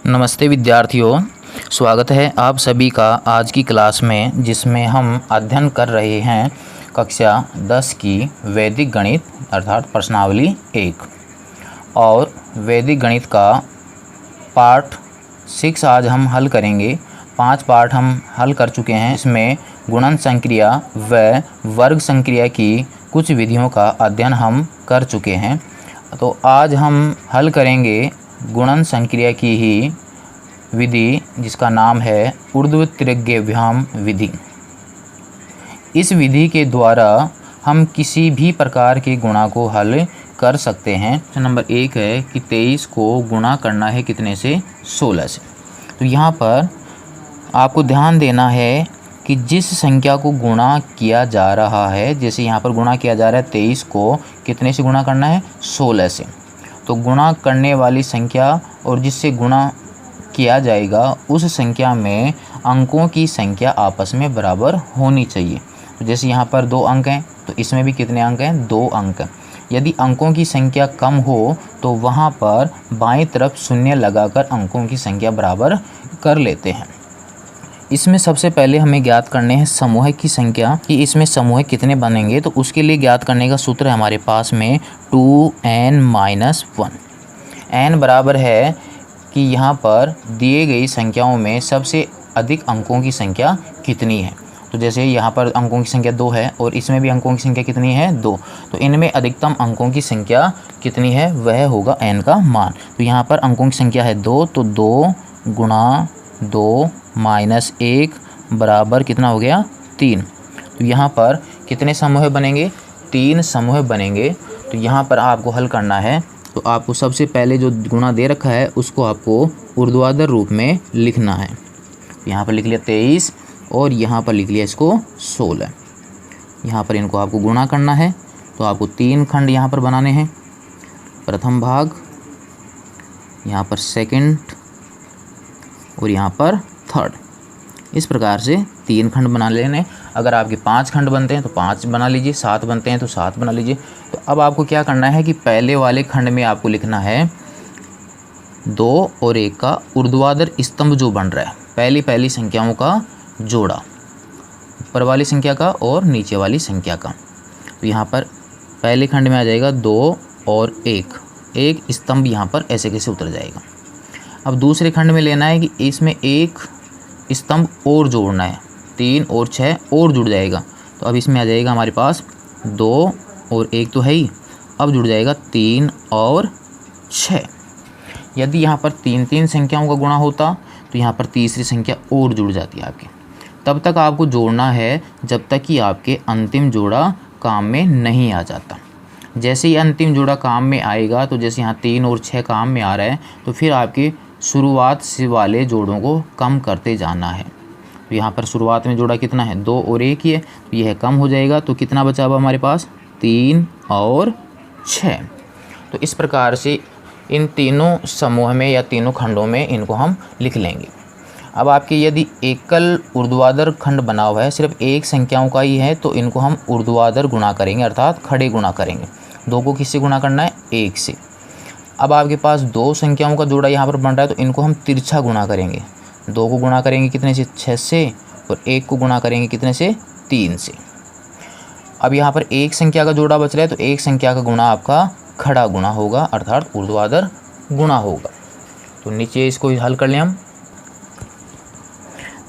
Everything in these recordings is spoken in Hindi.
नमस्ते विद्यार्थियों, स्वागत है आप सभी का आज की क्लास में, जिसमें हम अध्ययन कर रहे हैं कक्षा 10 की वैदिक गणित अर्थात प्रश्नावली 1 और वैदिक गणित का पार्ट 6 आज हम हल करेंगे। 5 पार्ट हम हल कर चुके हैं। इसमें गुणन संक्रिया व वर्ग संक्रिया की कुछ विधियों का अध्ययन हम कर चुके हैं। तो आज हम हल करेंगे गुणन संक्रिया की ही विधि, जिसका नाम है ऊर्ध्वतिर्यग्यव्याम विधि। इस विधि के द्वारा हम किसी भी प्रकार के गुणा को हल कर सकते हैं। नंबर 1 है कि 23 को गुणा करना है कितने से? 16 से। तो यहाँ पर आपको ध्यान देना है कि जिस संख्या को गुणा किया जा रहा है, जैसे यहाँ पर गुणा किया जा रहा है 23 को कितने से गुणा करना है? 16 से। तो गुणा करने वाली संख्या और जिससे गुणा किया जाएगा उस संख्या में अंकों की संख्या आपस में बराबर होनी चाहिए। तो जैसे यहाँ पर 2 अंक हैं तो इसमें भी कितने अंक हैं? 2 अंक। यदि अंकों की संख्या कम हो तो वहाँ पर बाईं तरफ शून्य लगाकर अंकों की संख्या बराबर कर लेते हैं। इसमें सबसे पहले हमें ज्ञात करने हैं समूह की संख्या, कि इसमें समूह कितने बनेंगे। तो उसके लिए ज्ञात करने का सूत्र है हमारे पास में 2n-1। n बराबर है कि यहाँ पर दिए गई संख्याओं में सबसे अधिक अंकों की संख्या कितनी है। तो जैसे यहाँ पर अंकों की संख्या 2 है और इसमें भी अंकों की संख्या कितनी है? 2। तो इनमें अधिकतम अंकों की संख्या कितनी है? वह होगा n का मान। तो यहाँ पर अंकों की संख्या है 2, तो 2 गुणा 2 माइनस 1 बराबर कितना हो गया? 3। तो यहाँ पर कितने समूह बनेंगे? 3 समूह बनेंगे। तो यहाँ पर आपको हल करना है। तो आपको सबसे पहले जो गुणा दे रखा है उसको आपको ऊर्ध्वाधर रूप में लिखना है। यहाँ पर लिख लिया 23 और यहाँ पर लिख लिया इसको 16। यहाँ पर इनको आपको गुणा करना है। तो आपको 3 खंड यहाँ पर बनाने हैं। प्रथम भाग, यहाँ पर सेकंड और यहाँ पर थर्ड। इस प्रकार से 3 खंड बना लेने। अगर आपके 5 खंड बनते हैं तो 5 बना लीजिए, 7 बनते हैं तो 7 बना लीजिए। तो अब आपको क्या करना है कि पहले वाले खंड में आपको लिखना है 2 और 1 का ऊर्ध्वाधर स्तंभ जो बन रहा है, पहली संख्याओं का जोड़ा, ऊपर वाली संख्या का और नीचे वाली संख्या का। तो यहाँ पर पहले खंड में आ जाएगा 2 और 1 स्तंभ यहाँ पर ऐसे कैसे उतर जाएगा। अब दूसरे खंड में लेना है कि इसमें 1 स्तंभ और जोड़ना है, 3 और 6 और जुड़ जाएगा। तो अब इसमें आ जाएगा हमारे पास 2 और 1 तो है ही, अब जुड़ जाएगा 3 और 6। यदि यहाँ पर 3 संख्याओं का गुणा होता तो यहाँ पर तीसरी संख्या और जुड़ जाती है आपकी। तब तक आपको जोड़ना है जब तक कि आपके अंतिम जोड़ा काम में नहीं आ जाता। जैसे ही अंतिम जोड़ा काम में आएगा, तो जैसे यहाँ 3 और 6 काम में आ रहा है, तो फिर आपके शुरुआत से वाले जोड़ों को कम करते जाना है। तो यहाँ पर शुरुआत में जोड़ा कितना है? 2 और 1 ही है, तो यह कम हो जाएगा। तो कितना बचा हुआ हमारे पास? 3 और 6। तो इस प्रकार से इन तीनों समूह में या तीनों खंडों में इनको हम लिख लेंगे। अब आपके यदि एकल ऊर्ध्वाधर खंड बना हुआ है, सिर्फ एक संख्याओं का ही है, तो इनको हम ऊर्ध्वाधर गुणा करेंगे अर्थात खड़े गुणा करेंगे। 2 को किससे गुणा करना है? 1 से। अब आपके पास 2 संख्याओं का जोड़ा यहाँ पर बन रहा है, तो इनको हम तिरछा गुणा करेंगे। 2 को गुणा करेंगे कितने से? 6 से। और 1 को गुणा करेंगे कितने से? 3 से। अब यहाँ पर एक संख्या का जोड़ा बच रहा है, तो एक संख्या का गुणा आपका खड़ा गुणा होगा अर्थात ऊर्ध्वाधर गुणा होगा। तो नीचे इसको हल कर लें हम।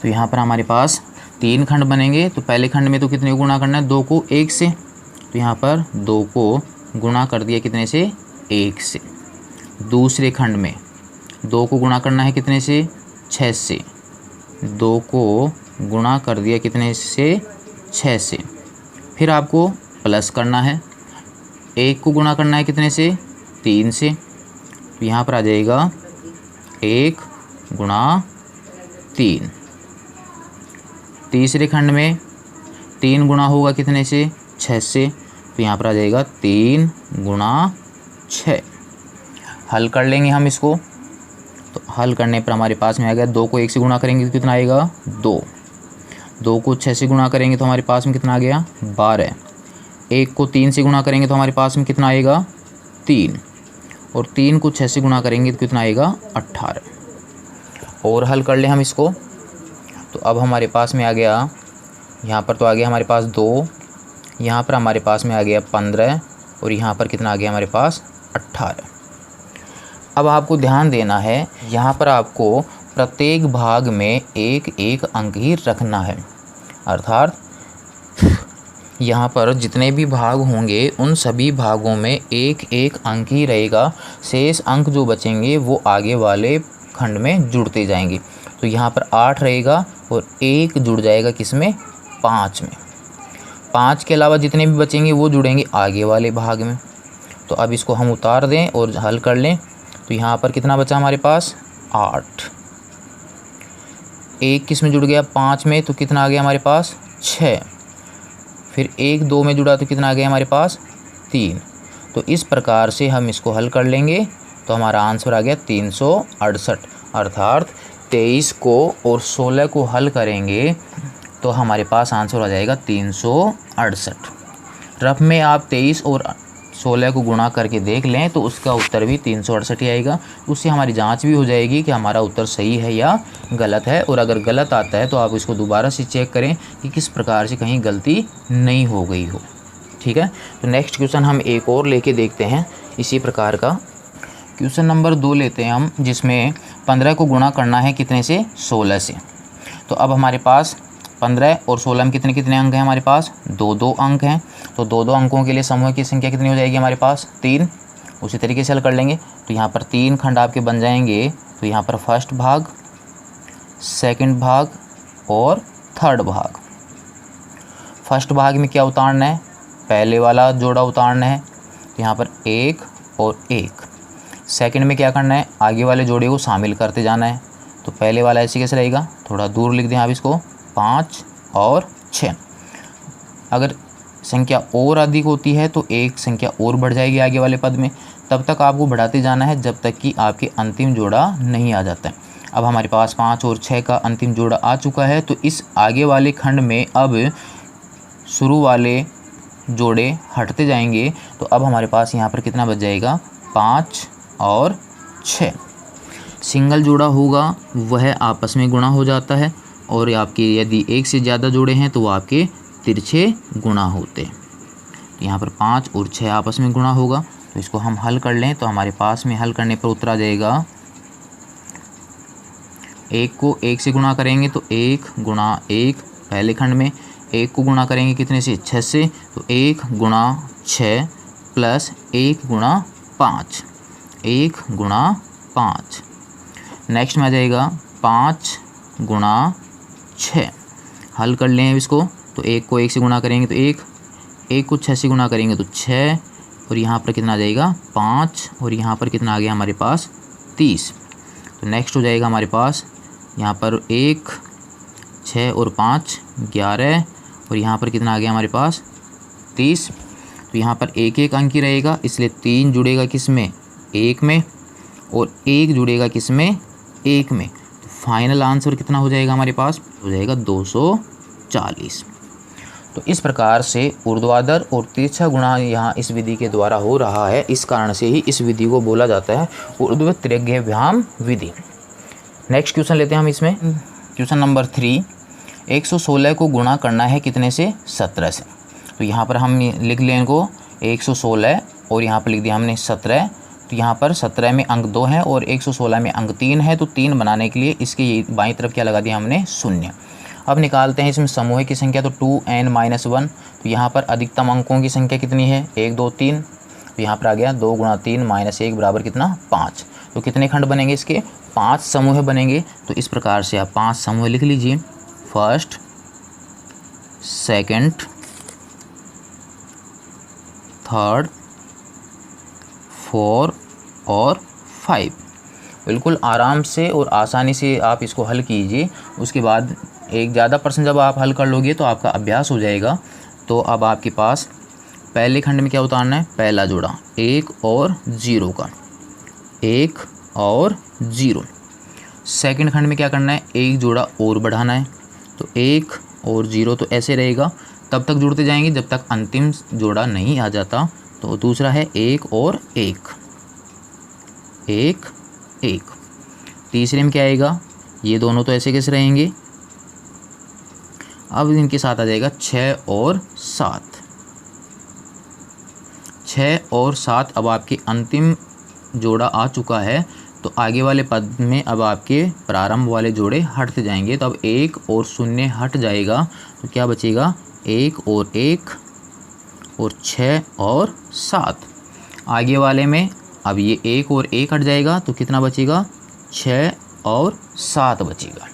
तो यहाँ पर हमारे पास 3 खंड बनेंगे। तो पहले खंड में तो कितने को गुणा करना है? 2 को 1 से। तो यहाँ पर 2 को गुणा कर दिया कितने से? 1 से। दूसरे खंड में 2 को गुणा करना है कितने से? 6 से। 2 को गुणा कर दिया कितने से? 6 से। फिर आपको प्लस करना है। 1 को गुणा करना है कितने से? 3 से। तो यहाँ पर आ जाएगा 1 गुणा 3। तीसरे खंड में 3 गुणा होगा कितने से? 6 से। तो यहाँ पर आ जाएगा 3 गुणा 6। हल कर लेंगे हम इसको। तो हल करने पर हमारे पास में आ गया 2 को 1 से गुणा करेंगे तो कितना आएगा? 2। 2 को 6 से गुणा करेंगे तो हमारे पास में कितना आ गया? 12। 1 को 3 से गुणा करेंगे तो हमारे पास में कितना आएगा? 3। और 3 को 6 से गुणा करेंगे तो कितना आएगा? 18। और हल कर लें हम इसको, तो अब हमारे पास में आ गया, यहाँ पर तो आ गया हमारे पास 2, यहाँ पर हमारे पास में आ गया 15 और यहाँ पर कितना आ गया हमारे पास 18। अब आपको ध्यान देना है, यहाँ पर आपको प्रत्येक भाग में एक एक अंक ही रखना है, अर्थात यहाँ पर जितने भी भाग होंगे उन सभी भागों में एक एक अंक ही रहेगा। शेष अंक जो बचेंगे वो आगे वाले खंड में जुड़ते जाएंगे। तो यहाँ पर 8 रहेगा और 1 जुड़ जाएगा किसमें, 5 में। 5 के अलावा जितने भी बचेंगे वो जुड़ेंगे आगे वाले भाग में। तो अब इसको हम उतार दें और हल कर लें, तो यहाँ पर कितना बचा हमारे पास, 8। 1 किस में जुड़ गया, 5 में, तो कितना आ गया हमारे पास, 6। फिर 1 2 में जुड़ा तो कितना आ गया हमारे पास, 3। तो इस प्रकार से हम इसको हल कर लेंगे तो हमारा आंसर आ गया 368। अर्थात 23 को और 16 को हल करेंगे तो हमारे पास आंसर आ जाएगा 368। रफ में आप 23 और 16 को गुणा करके देख लें तो उसका उत्तर भी 368 ही आएगा। उससे हमारी जांच भी हो जाएगी कि हमारा उत्तर सही है या गलत है, और अगर गलत आता है तो आप इसको दोबारा से चेक करें कि किस प्रकार से कहीं गलती नहीं हो गई हो। ठीक है, तो नेक्स्ट क्वेश्चन हम एक और लेके देखते हैं इसी प्रकार का। क्वेश्चन नंबर 2 लेते हैं हम, जिसमें 15 को गुणा करना है कितने से, 16 से। तो अब हमारे पास 15 और 16 में कितने कितने अंक हैं हमारे पास, 2 अंक हैं। तो 2 अंकों के लिए समूह की संख्या कितनी हो जाएगी हमारे पास, 3। उसी तरीके से हल कर लेंगे तो यहाँ पर 3 खंड आपके बन जाएंगे। तो यहाँ पर फर्स्ट भाग, सेकंड भाग और थर्ड भाग। फर्स्ट भाग में क्या उतारना है, पहले वाला जोड़ा उतारना है, तो यहाँ पर 1 और 1। सेकंड में क्या करना है, आगे वाले जोड़े को शामिल करते जाना है। तो पहले वाला ऐसे कैसे रहेगा, थोड़ा दूर लिख दें आप इसको, 5 और 6। अगर संख्या और अधिक होती है तो एक संख्या और बढ़ जाएगी आगे वाले पद में। तब तक आपको बढ़ाते जाना है जब तक कि आपके अंतिम जोड़ा नहीं आ जाता है। अब हमारे पास 5 और 6 का अंतिम जोड़ा आ चुका है, तो इस आगे वाले खंड में अब शुरू वाले जोड़े हटते जाएंगे। तो अब हमारे पास यहाँ पर कितना बच जाएगा, 5 और 6। सिंगल जोड़ा होगा वह आपस में गुणा हो जाता है, और आपके यदि एक से ज़्यादा जोड़े हैं तो वो आपके तिरछे गुणा होते हैं। यहाँ पर 5 और 6 आपस में गुणा होगा, तो इसको हम हल कर लें तो हमारे पास में हल करने पर उत्तर आ जाएगा, 1 को 1 से गुणा करेंगे तो 1 गुणा 1 पहले खंड में, 1 को गुणा करेंगे कितने से, 6 से, तो 1 गुणा 6 प्लस 1 गुणा 5, 1 गुणा 5। नेक्स्ट में आ जाएगा 5 गुणा 6। हल कर लें इसको तो 1 को 1 से गुणा करेंगे तो 1 को 6 से गुणा करेंगे तो 6, और यहाँ पर कितना आ जाएगा 5, और यहाँ पर कितना आ गया हमारे पास 30। तो नेक्स्ट हो जाएगा हमारे पास यहाँ पर 1 6 और 5 11, और यहाँ पर कितना आ गया हमारे पास 30। तो यहाँ पर एक एक अंक ही रहेगा, इसलिए 3 जुड़ेगा किस में, 1 में, और 1 जुड़ेगा किस में, 1 में। तो फाइनल आंसर कितना हो जाएगा हमारे पास, हो जाएगा 240। तो इस प्रकार से ऊर्ध्वाधर और तिरछा गुणा यहाँ इस विधि के द्वारा हो रहा है। इस कारण से ही इस विधि को बोला जाता है ऊर्ध्वतिर्यग्यव्याम विधि। नेक्स्ट क्वेश्चन लेते हैं हम इसमें, क्वेश्चन नंबर 3, 116 को गुणा करना है कितने से, 17 से। तो यहाँ पर हम लिख लें इनको 116 और यहाँ पर लिख दिया हमने 17। तो यहाँ पर 17 में अंक 2 हैं और 116 में अंक 3 है, तो 3 बनाने के लिए इसके बाईं तरफ क्या लगा दिया हमने, 0। अब निकालते हैं इसमें समूह की संख्या, तो 2n-1। तो यहाँ पर अधिकतम अंकों की संख्या कितनी है, 1 2 3। तो यहाँ पर आ गया 2 × 3 - 1 बराबर कितना, 5। तो कितने खंड बनेंगे इसके, 5 समूह बनेंगे। तो इस प्रकार से आप 5 समूह लिख लीजिए, फर्स्ट, सेकंड, थर्ड, 4 और 5। बिल्कुल आराम से और आसानी से आप इसको हल कीजिए। उसके बाद एक ज़्यादा % जब आप हल कर लोगे तो आपका अभ्यास हो जाएगा। तो अब आपके पास पहले खंड में क्या उतारना है, पहला जोड़ा 1 और 0 का, 1 और 0। सेकंड खंड में क्या करना है, एक जोड़ा और बढ़ाना है, तो 1 और 0 तो ऐसे रहेगा, तब तक जुड़ते जाएंगे जब तक अंतिम जोड़ा नहीं आ जाता। तो दूसरा है 1 और 1, 1 1। तीसरे में क्या आएगा, ये दोनों तो ऐसे कैसे रहेंगे। अब इनके साथ आ जाएगा 6 और 7। 6 और 7 अब आपके अंतिम जोड़ा आ चुका है, तो आगे वाले पद में अब आपके प्रारंभ वाले जोड़े हटते जाएंगे। तो अब 1 और 0 हट जाएगा, तो क्या बचेगा 1 और 1 और 6 और 7। आगे वाले में अब ये 1 और 1 हट जाएगा, तो कितना बचेगा 6 और 7 बचेगा।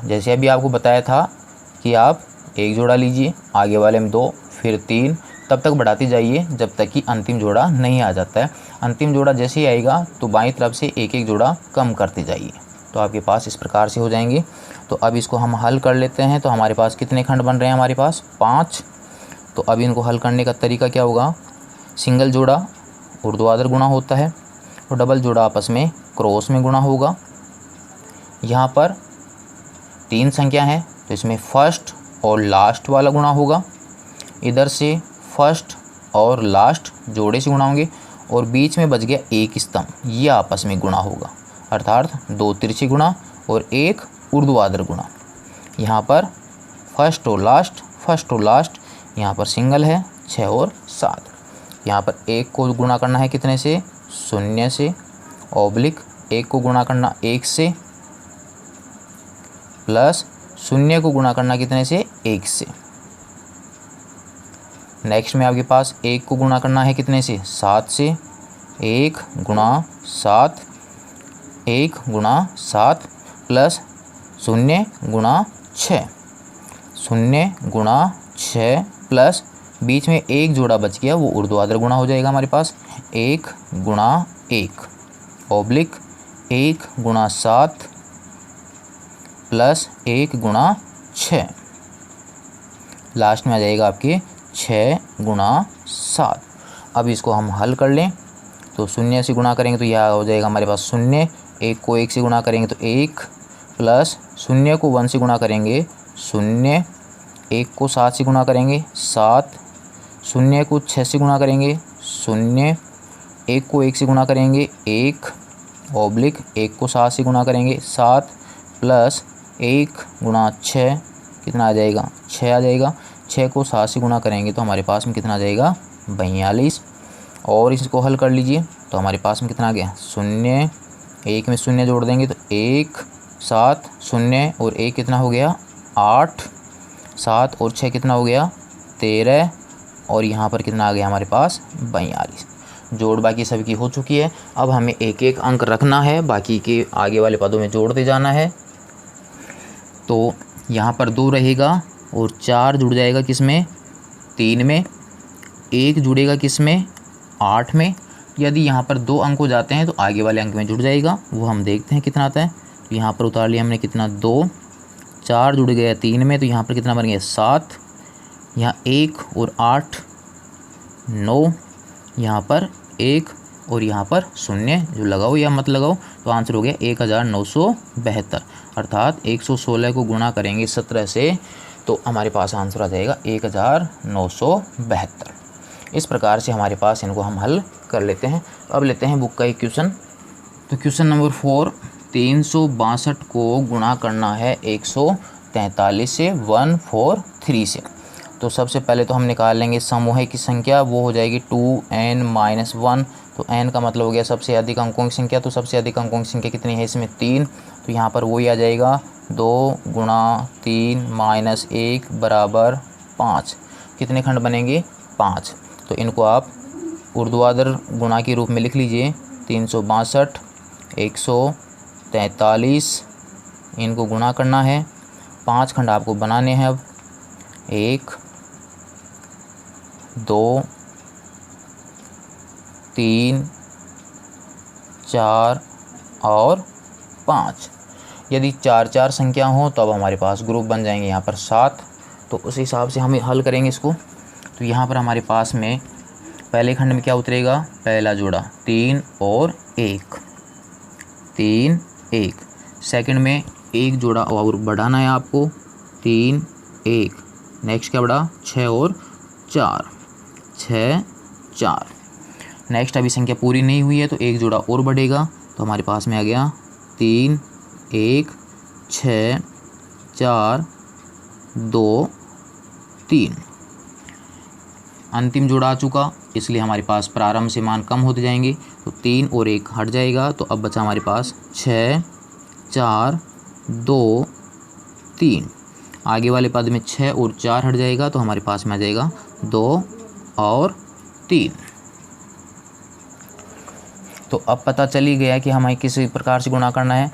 जैसे अभी आपको बताया था कि आप एक जोड़ा लीजिए, आगे वाले में 2, फिर 3, तब तक बढ़ाते जाइए जब तक कि अंतिम जोड़ा नहीं आ जाता है। अंतिम जोड़ा जैसे ही आएगा तो बाईं तरफ से एक एक जोड़ा कम करते जाइए, तो आपके पास इस प्रकार से हो जाएंगे। तो अब इसको हम हल कर लेते हैं। तो हमारे पास कितने खंड बन रहे हैं, हमारे पास 5। तो अब इनको हल करने का तरीका क्या होगा, सिंगल जोड़ा ऊर्ध्वाधर गुणा होता है और डबल जोड़ा आपस में क्रॉस में गुणा होगा। यहाँ पर 3 संख्या है, तो इसमें फर्स्ट और लास्ट वाला गुणा होगा। इधर से फर्स्ट और लास्ट जोड़े से गुणा होंगे और बीच में बच गया एक स्तंभ, ये आपस में गुणा होगा, अर्थात 2 तिरछे गुणा और 1 ऊर्ध्वाधर गुणा। यहाँ पर फर्स्ट और लास्ट, यहाँ पर सिंगल है 6 और 7। यहाँ पर 1 को गुणा करना है कितने से, 0 से, ऑब्लिक 1 को गुणा करना 1 से, प्लस 0 को गुणा करना कितने से, 1 से। नेक्स्ट में आपके पास 1 को गुणा करना है कितने से, 7 से। 1 गुणा 7, 1 गुणा 7 प्लस 0 गुणा 6, 0 गुणा 6 प्लस बीच में एक जोड़ा बच गया, वो ऊर्ध्वाधर गुणा हो जाएगा हमारे पास। 1 गुणा 1 ऑब्लिक 1 गुणा 7 प्लस 1 गुणा 6, लास्ट में आ जाएगा आपके 6 गुणा 7। अब इसको हम हल कर लें, तो 0 से गुणा करेंगे तो यह हो जाएगा हमारे पास 0, 1 को 1 से गुणा करेंगे तो 1, प्लस 0 को 1 से गुणा करेंगे 0, 1 को 7 से गुणा करेंगे 7, 0 को 6 से गुणा करेंगे 0, 1 को 1 से गुणा करेंगे 1, ऑब्लिक 1 को 7 से गुणा करेंगे 7, प्लस 1 गुणा 6 कितना आ जाएगा, 6 आ जाएगा। 6 को 7 से गुणा करेंगे तो हमारे पास में कितना आ जाएगा, 42। और इसको हल कर लीजिए तो हमारे पास में कितना आ गया, 0, 1 में 0 जोड़ देंगे तो 1, 7, 0 और 1 कितना हो गया, 8, 7 और 6 कितना हो गया, 13 और यहाँ पर कितना आ गया हमारे पास, 42। जोड़ बाकी सभी की हो चुकी है। अब हमें एक एक अंक रखना है, बाकी के आगे वाले पदों में जोड़ते जाना है। तो यहाँ पर 2 रहेगा और 4 जुड़ जाएगा किस में, 3 में, 1 जुड़ेगा किस में, 8 में। यदि यहाँ पर 2 अंक हो जाते हैं तो आगे वाले अंक में जुड़ जाएगा, वो हम देखते हैं कितना आता है। तो यहाँ पर उतार लिया हमने कितना, 2, 4 जुड़ गया 3 में, तो यहाँ पर कितना बन गया, 7, यहाँ 1 और 8 9, यहाँ पर 1 और यहाँ पर 0 जो लगाओ या मत लगाओ, तो आंसर हो गया 1972। अर्थात 116 को गुणा करेंगे 17 से तो हमारे पास आंसर आ जाएगा 1972। इस प्रकार से हमारे पास इनको हम हल कर लेते हैं। अब लेते हैं बुक का एक क्वेश्चन। तो क्वेश्चन नंबर 4, 362 को गुणा करना है 143 से 143 से। तो सबसे पहले तो हम निकाल लेंगे समूह की संख्या, वो हो जाएगी 2n-1। तो n का मतलब हो गया सबसे अधिक अंकों की संख्या। तो सबसे अधिक अंकों की संख्या कितनी है इसमें, 3। तो यहाँ पर वही आ जाएगा 2 गुणा 3 माइनस 1 बराबर 5। कितने खंड बनेंगे, 5। तो इनको आप ऊर्ध्वाधर गुणा के रूप में लिख लीजिए, 362, 143, इनको गुणा करना है, 5 खंड आपको बनाने हैं। अब 1 2 3 4 और 5। यदि 4 संख्या हो तो अब हमारे पास ग्रुप बन जाएंगे यहाँ पर 7। तो उस हिसाब से हम हल करेंगे इसको। तो यहाँ पर हमारे पास में पहले खंड में क्या उतरेगा, पहला जोड़ा 3 और 1, 3 1। सेकंड में एक जोड़ा और बढ़ाना है आपको, 3 1। नेक्स्ट क्या बढ़ा, 6 और 4, 6 4। नेक्स्ट अभी संख्या पूरी नहीं हुई है तो एक जोड़ा और बढ़ेगा, तो हमारे पास में आ गया 3 1 6 4 2 3। अंतिम जोड़ा आ चुका, इसलिए हमारे पास प्रारंभ से मान कम होते जाएंगे। तो 3 और 1 हट जाएगा, तो अब बचा हमारे पास 6 4 2 3। आगे वाले पद में 6 और 4 हट जाएगा, तो हमारे पास में आ जाएगा 2 और 3। तो अब पता चल ही गया कि हमें किस प्रकार से गुणा करना है।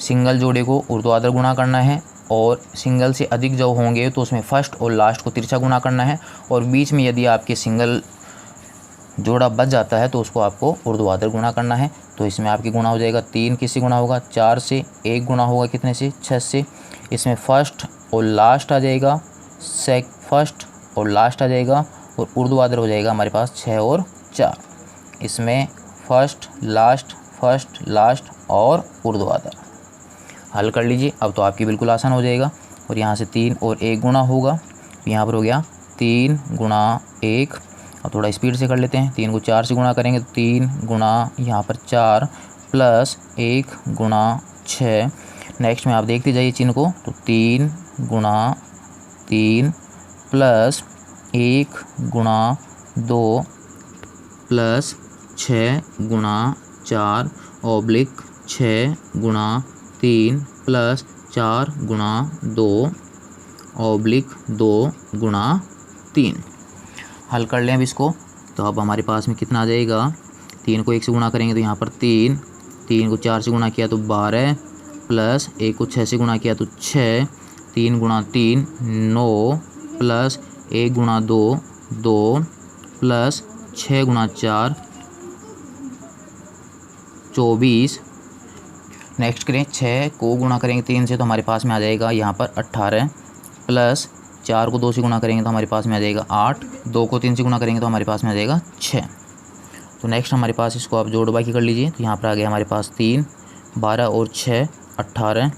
सिंगल जोड़े को ऊर्ध्वाधर गुणा करना है, और सिंगल से अधिक जो होंगे तो उसमें फर्स्ट और लास्ट को तिरछा गुणा करना है, और बीच में यदि आपके सिंगल जोड़ा बच जाता है तो उसको आपको ऊर्ध्वाधर गुणा करना है। तो इसमें आपकी गुणा हो जाएगा 3 किससे गुणा होगा, 4 से। 1 गुणा होगा कितने से, 6 से। इसमें फर्स्ट और लास्ट आ जाएगा, फर्स्ट और लास्ट आ जाएगा, और ऊर्ध्वाधर हो जाएगा हमारे पास 6 और 4। इसमें फर्स्ट लास्ट और ऊर्ध्वाधर। हल कर लीजिए, अब तो आपकी बिल्कुल आसान हो जाएगा। और यहाँ से 3 और 1 गुणा होगा, यहाँ पर हो गया 3 गुणा 1। अब थोड़ा स्पीड से कर लेते हैं। 3 को 4 से गुणा करेंगे तो 3 गुणा यहाँ पर 4 प्लस 1 गुणा 6। नेक्स्ट में आप देखते जाइए चिन्ह को, तो 3 गुणा 3 प्लस 1 गुणा 2 प्लस 6 गुणा 4 ऑब्लिक 6 गुणा 3 प्लस 4 गुणा 2 ऑब्लिक 2 गुणा 3। हल कर लें अब इसको। तो अब हमारे पास में कितना आ जाएगा, 3 को 1 से गुणा करेंगे तो यहाँ पर 3, 3 को 4 से गुणा किया तो 12, प्लस 1 को 6 से गुणा किया तो 6, 3 गुणा 3 9, प्लस 1 गुणा 2 2, प्लस 6 गुणा 4 24। नेक्स्ट करें, 6 को गुणा करेंगे 3 से तो हमारे पास में आ जाएगा यहाँ पर 18, प्लस 4 को 2 से गुणा करेंगे तो हमारे पास में आ जाएगा 8, 2 को 3 से गुणा करेंगे तो हमारे पास में आ जाएगा 6। तो नेक्स्ट हमारे पास इसको आप जोड़ बाकी कर लीजिए। तो यहाँ पर आ गया हमारे पास 3, 12 और 6 18,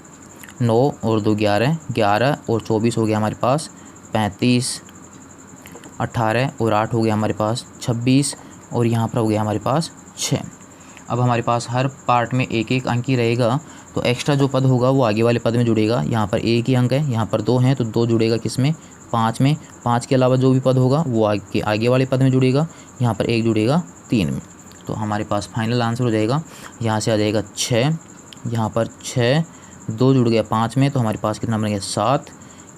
9 और 2 11, 11 और 24 हो गया हमारे पास 35, 18 और 8 हो गया हमारे पास 26, और यहाँ पर हो गया हमारे पास 6। अब हमारे पास हर पार्ट में एक एक अंक ही रहेगा, तो एक्स्ट्रा जो पद होगा वो आगे वाले पद में जुड़ेगा। यहाँ पर एक ही अंक है, यहाँ पर 2 हैं तो 2 जुड़ेगा किस में, 5 में। 5 के अलावा जो भी पद होगा वो आगे वाले पद में जुड़ेगा। यहाँ पर 1 जुड़ेगा 3 में। तो हमारे पास फाइनल आंसर हो जाएगा, यहाँ से आ जाएगा 6, यहाँ पर 6, 2 जुड़ गया 5 में तो हमारे पास कितना बन गया 7,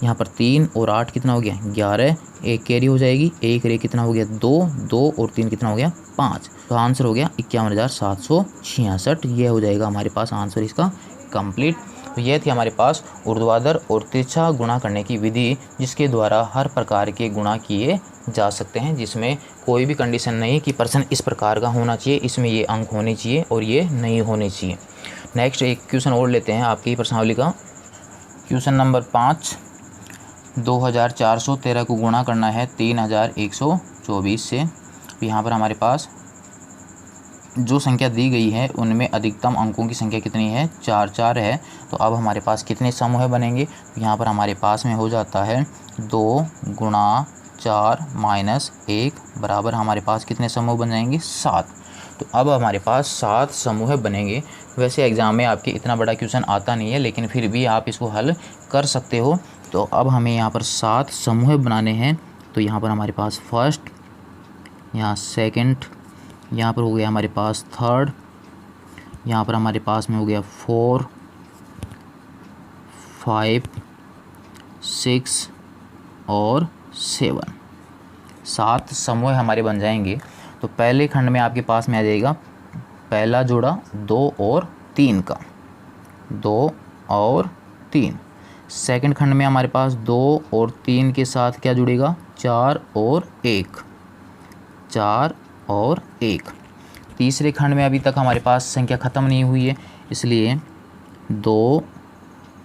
यहाँ पर 3 और 8 कितना हो गया 11, 1 कैरी हो जाएगी, 1 रे कितना हो गया 2, 2 और 3 कितना हो गया 5। तो आंसर हो गया 51,766। यह हो जाएगा हमारे पास आंसर इसका कंप्लीट। तो यह थी हमारे पास ऊर्ध्वाधर और तिरछा गुणा करने की विधि, जिसके द्वारा हर प्रकार के गुणा किए जा सकते हैं, जिसमें कोई भी कंडीशन नहीं कि पर्सन इस प्रकार का होना चाहिए, इसमें ये अंक होने चाहिए और ये नहीं होने चाहिए। नेक्स्ट एक क्वेश्चन और लेते हैं आपकी प्रश्नावली का। क्वेश्चन नंबर 5, 2413 को गुणा करना है 3124 से। यहाँ पर हमारे पास जो संख्या दी गई है उनमें अधिकतम अंकों की संख्या कितनी है, 4 4 है। तो अब हमारे पास कितने समूह बनेंगे, तो यहाँ पर हमारे पास में हो जाता है 2 गुणा 4 माइनस 1 बराबर हमारे पास कितने समूह बन जाएंगे, 7। तो अब हमारे पास 7 समूह बनेंगे। वैसे एग्ज़ाम में आपके इतना बड़ा क्वेश्चन आता नहीं है, लेकिन फिर भी आप इसको हल कर सकते हो। तो अब हमें यहाँ पर 7 समूह बनाने हैं। तो यहाँ पर हमारे पास फर्स्ट, यहाँ सेकंड, यहाँ पर हो गया हमारे पास थर्ड, यहाँ पर हमारे पास में हो गया 4 5 6 और 7। 7 समूह हमारे बन जाएंगे। तो पहले खंड में आपके पास में आ जाएगा पहला जोड़ा 2 और 3 का, 2 और 3। सेकंड खंड में हमारे पास 2 और 3 के साथ क्या जुड़ेगा, 4 और 1, 4 और 1। तीसरे खंड में अभी तक हमारे पास संख्या ख़त्म नहीं हुई है, इसलिए 2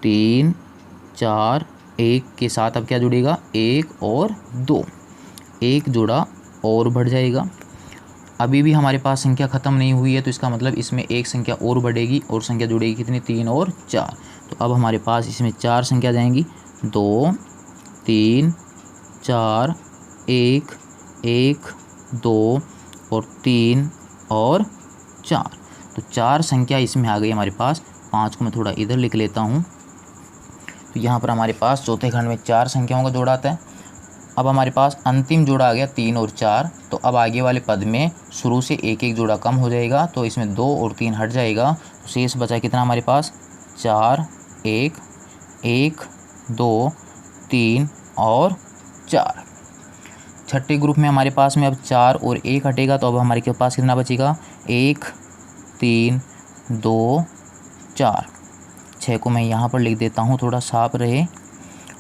3 4 1 के साथ अब क्या जुड़ेगा, 1 और 2, 1 जोड़ा और बढ़ जाएगा। अभी भी हमारे पास संख्या ख़त्म नहीं हुई है, तो इसका मतलब इसमें एक संख्या और बढ़ेगी और संख्या जुड़ेगी कितनी, 3 और 4। तो अब हमारे पास इसमें 4 संख्या जाएंगी, 2 3 4 1 1 2 और 3 और 4। तो 4 संख्या इसमें आ गई हमारे पास 5 को मैं थोड़ा इधर लिख लेता हूँ। तो यहाँ पर हमारे पास चौथे खंड में 4 संख्याओं का जोड़ा आता है। अब हमारे पास अंतिम जोड़ा आ गया 3 और 4। तो अब आगे वाले पद में शुरू से एक एक जोड़ा कम हो जाएगा, तो इसमें 2 और 3 हट जाएगा। तो शेष बचा कितना हमारे पास 4, 1, 1, 2, 3 और 4। छठे ग्रुप में हमारे पास में अब 4 और 1 हटेगा, तो अब हमारे के पास कितना बचेगा 1, 3, 2, 4। 6 को मैं यहाँ पर लिख देता हूँ थोड़ा साफ रहे।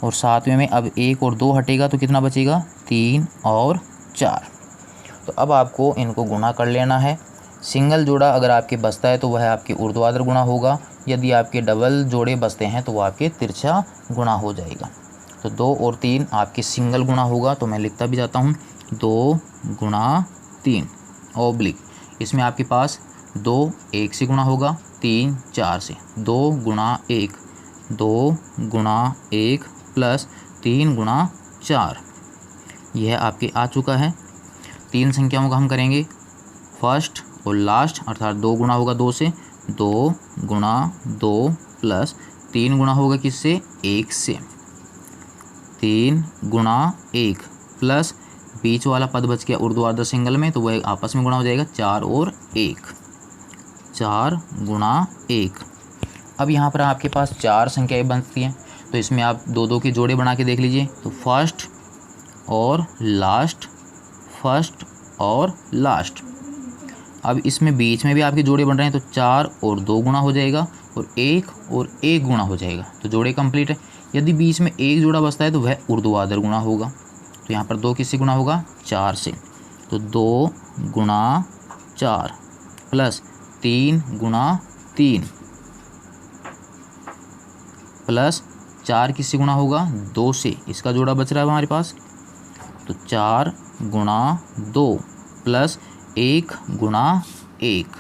और 7वें में अब 1 और 2 हटेगा, तो कितना बचेगा 3 और 4। तो अब आपको इनको गुणा कर लेना है। सिंगल जोड़ा अगर आपके बचता है तो वह आपके ऊर्ध्वाधर गुणा होगा, यदि आपके डबल जोड़े बचते हैं तो वह आपके तिरछा गुणा हो जाएगा। तो 2 और 3 आपके सिंगल गुणा होगा, तो मैं लिखता भी जाता हूँ 2 गुणा 3 ऑब्लिक। इसमें आपके पास 2 1 से गुणा होगा, 3 4 से, 2 गुणा 1, 2 गुणा 1 प्लस 3 गुणा 4। यह आपके आ चुका है। 3 संख्याओं का हम करेंगे फर्स्ट और लास्ट, अर्थात 2 गुणा होगा 2 से, 2 गुणा 2 प्लस 3 गुणा होगा किससे 1 से, 3 गुणा 1 प्लस बीच वाला पद बच गया ऊर्ध्वाधर सिंगल में, तो वह आपस में गुणा हो जाएगा 4 और 1, 4 गुणा 1। अब यहाँ पर आपके पास 4 संख्याएं बनती हैं, तो इसमें आप 2-2 के जोड़े बना के देख लीजिए। तो फर्स्ट और लास्ट, फर्स्ट और लास्ट। अब इसमें बीच में भी आपके जोड़े बन रहे हैं, तो 4 और 2 गुणा हो जाएगा और 1 गुणा हो जाएगा, तो जोड़े कंप्लीट है। यदि बीच में एक जोड़ा बचता है तो वह ऊर्ध्वाधर गुणा होगा। तो यहाँ पर 2 किससे गुणा होगा 4 से, तो 2 गुणा 4 प्लस 3 गुणा 3 प्लस 4 किससे गुणा होगा 2 से, इसका जोड़ा बच रहा है हमारे पास, तो 4 गुणा 2 प्लस 1 गुणा 1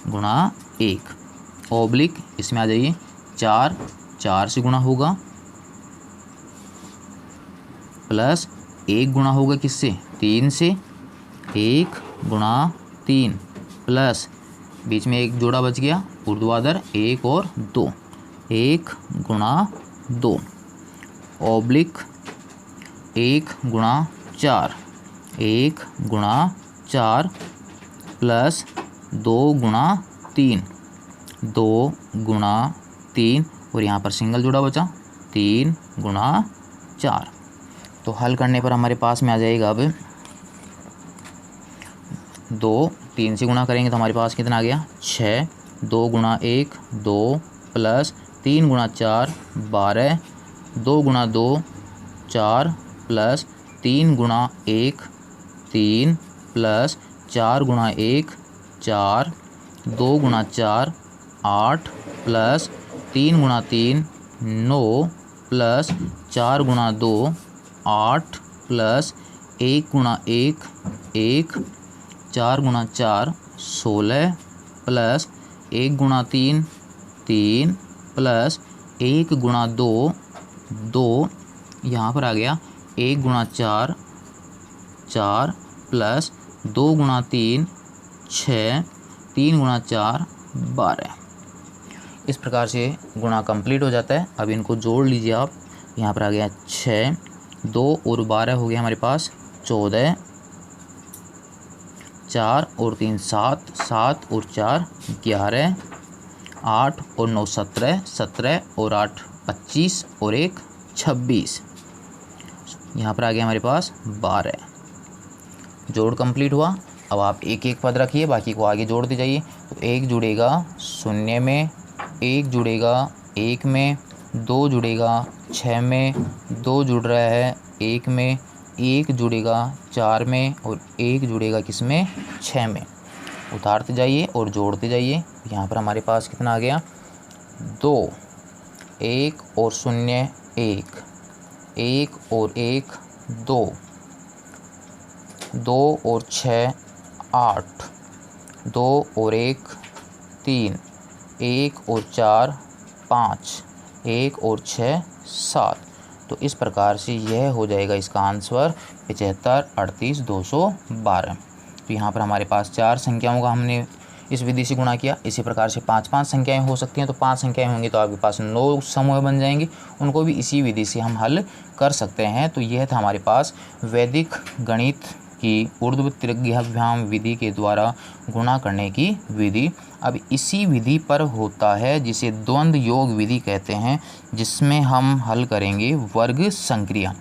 गुणा 1 ऑब्लिक। इसमें आ जाइए 4 4 से गुणा होगा प्लस 1 गुणा होगा किससे 3 से, 1 गुणा 3 प्लस बीच में एक जोड़ा बच गया ऊर्ध्वाधर 1 और 2, 1 गुणा 2 ऑब्लिक 1 गुणा 4, 1 गुणा 4 प्लस 2 गुणा 3, 2 गुणा 3 और यहाँ पर सिंगल जोड़ा बचा 3 गुणा 4। तो हल करने पर हमारे पास में आ जाएगा अब 2, 3 से गुणा करेंगे तो हमारे पास कितना आ गया 6, 2 गुणा 1 2 प्लस 3 गुणा 4 12, 2 गुणा 2 4 प्लस 3 गुणा 1 3 प्लस 4 गुणा 1 4, 2 गुणा 4 8 प्लस 3 गुणा 3 9 प्लस 4 गुणा 2 8 प्लस 1 गुणा 1 1, 4 गुणा 4 16 प्लस 1 गुणा 3 3 प्लस 1 गुणा 2 2, यहाँ पर आ गया 1 गुणा 4 4 प्लस 2 गुणा 3 6, 3 गुणा 4 12। इस प्रकार से गुणा कंप्लीट हो जाता है। अब इनको जोड़ लीजिए आप। यहाँ पर आ गया 6, 2 और 12 हो गया हमारे पास 14, 4 और 3 7, 7 और 4 11, 8 और 9 17, 17 और 8 25 और 1 26। यहाँ पर आ गया हमारे पास 12। जोड़ कंप्लीट हुआ। अब आप एक एक पद रखिए, बाकी को आगे जोड़ते जाइए। तो 1 जुड़ेगा 0 में, 1 जुड़ेगा 1 में, 2 जुड़ेगा 6 में, 2 जुड़ रहा है 1 में, 1 जुड़ेगा 4 में और 1 जुड़ेगा किस में 6 में। उतारते जाइए और जोड़ते जाइए। यहाँ पर हमारे पास कितना आ गया 2, 1 और 0 1, 1 और 1 2, 2 और 6 8, 2 और 1 3, 1 और 4 5, 1 और 6 7। तो इस प्रकार से यह हो जाएगा इसका आंसर 75 38 212। तो यहाँ पर हमारे पास 4 संख्याओं का हमने इस विधि से गुणा किया। इसी प्रकार से 5 संख्याएं हो सकती हैं, तो 5 संख्याएं होंगी तो आपके पास 9 समूह बन जाएंगे, उनको भी इसी विधि से हम हल कर सकते हैं। तो यह था हमारे पास वैदिक गणित की ऊर्ध्व त्रिज्याभ्याम विधि के द्वारा गुणा करने की विधि। अब इसी विधि पर होता है जिसे द्वंद्व योग विधि कहते हैं, जिसमें हम हल करेंगे वर्ग संक्रिया।